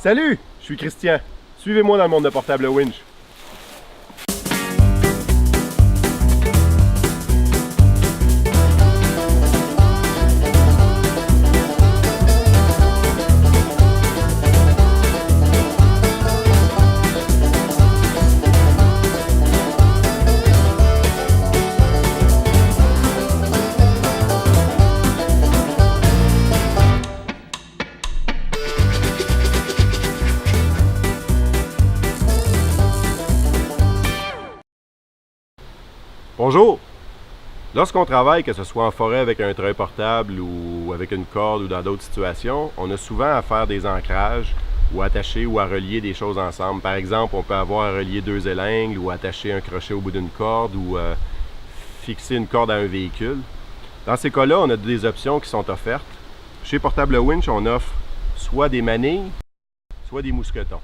Salut, je suis Christian. Suivez-moi dans le monde de Portable Winch. Bonjour! Lorsqu'on travaille, que ce soit en forêt avec un treuil portable ou avec une corde ou dans d'autres situations, on a souvent à faire des ancrages ou attacher ou à relier des choses ensemble. Par exemple, on peut avoir à relier deux élingles ou attacher un crochet au bout d'une corde ou fixer une corde à un véhicule. Dans ces cas-là, on a des options qui sont offertes. Chez Portable Winch, on offre soit des manilles, soit des mousquetons.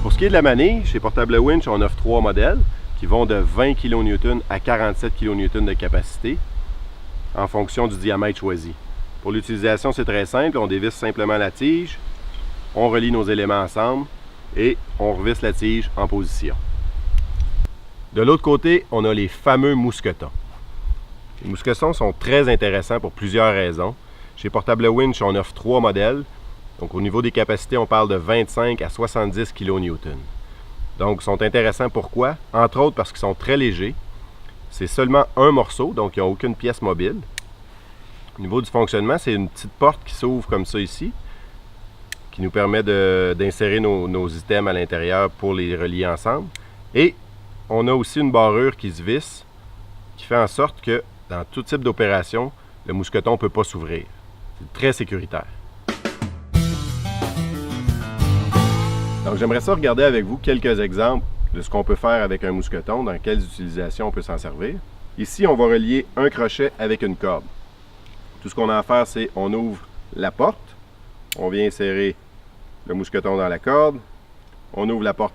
Pour ce qui est de la manille, chez Portable Winch, on offre 3 modèles qui vont de 20 kN à 47 kN de capacité en fonction du diamètre choisi. Pour l'utilisation, c'est très simple. On dévisse simplement la tige, on relie nos éléments ensemble et on revisse la tige en position. De l'autre côté, on a les fameux mousquetons. Les mousquetons sont très intéressants pour plusieurs raisons. Chez Portable Winch, on offre 3 modèles. Donc, au niveau des capacités, on parle de 25 à 70 kN. Donc, ils sont intéressants pourquoi? Entre autres parce qu'ils sont très légers. C'est seulement un morceau, donc ils n'ont aucune pièce mobile. Au niveau du fonctionnement, c'est une petite porte qui s'ouvre comme ça ici, qui nous permet d'insérer nos items à l'intérieur pour les relier ensemble. Et on a aussi une barrure qui se visse, qui fait en sorte que dans tout type d'opération, le mousqueton ne peut pas s'ouvrir. C'est très sécuritaire. Donc, j'aimerais ça regarder avec vous quelques exemples de ce qu'on peut faire avec un mousqueton, dans quelles utilisations on peut s'en servir. Ici, on va relier un crochet avec une corde. Tout ce qu'on a à faire, c'est on ouvre la porte, on vient insérer le mousqueton dans la corde, on ouvre la porte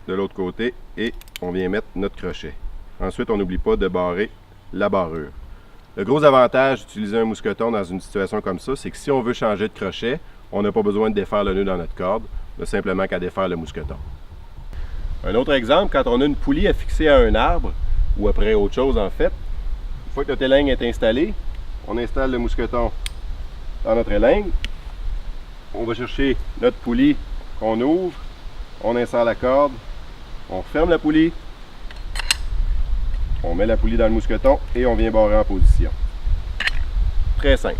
de l'autre côté et on vient mettre notre crochet. Ensuite, on n'oublie pas de barrer la barrure. Le gros avantage d'utiliser un mousqueton dans une situation comme ça, c'est que si on veut changer de crochet, on n'a pas besoin de défaire le nœud dans notre corde. On n'a simplement qu'à défaire le mousqueton. Un autre exemple, quand on a une poulie à fixer à un arbre, ou après autre chose en fait, une fois que notre élingue est installée, on installe le mousqueton dans notre élingue. On va chercher notre poulie qu'on ouvre, on insère la corde, on referme la poulie, on met la poulie dans le mousqueton et on vient barrer en position. Très simple.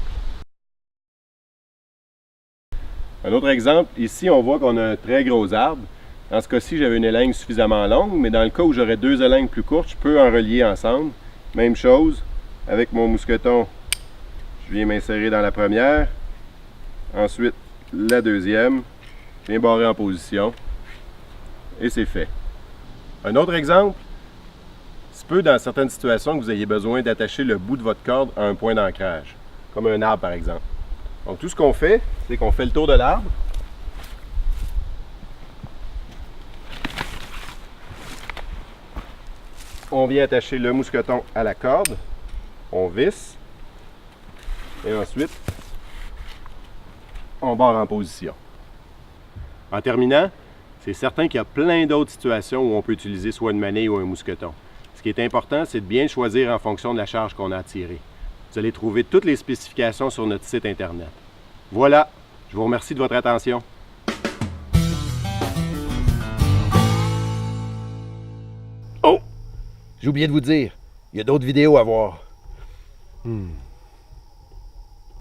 Un autre exemple, ici on voit qu'on a un très gros arbre. Dans ce cas-ci, j'avais une élingue suffisamment longue, mais dans le cas où j'aurais deux élingues plus courtes, je peux en relier ensemble. Même chose, avec mon mousqueton, je viens m'insérer dans la première, ensuite la deuxième, je viens barrer en position, et c'est fait. Un autre exemple, il se peut dans certaines situations que vous ayez besoin d'attacher le bout de votre corde à un point d'ancrage, comme un arbre par exemple. Donc tout ce qu'on fait, c'est qu'on fait le tour de l'arbre. On vient attacher le mousqueton à la corde. On visse. Et ensuite, on barre en position. En terminant, c'est certain qu'il y a plein d'autres situations où on peut utiliser soit une manille ou un mousqueton. Ce qui est important, c'est de bien choisir en fonction de la charge qu'on a à tirer. Vous allez trouver toutes les spécifications sur notre site Internet. Voilà, je vous remercie de votre attention. Oh! J'ai oublié de vous dire, il y a d'autres vidéos à voir.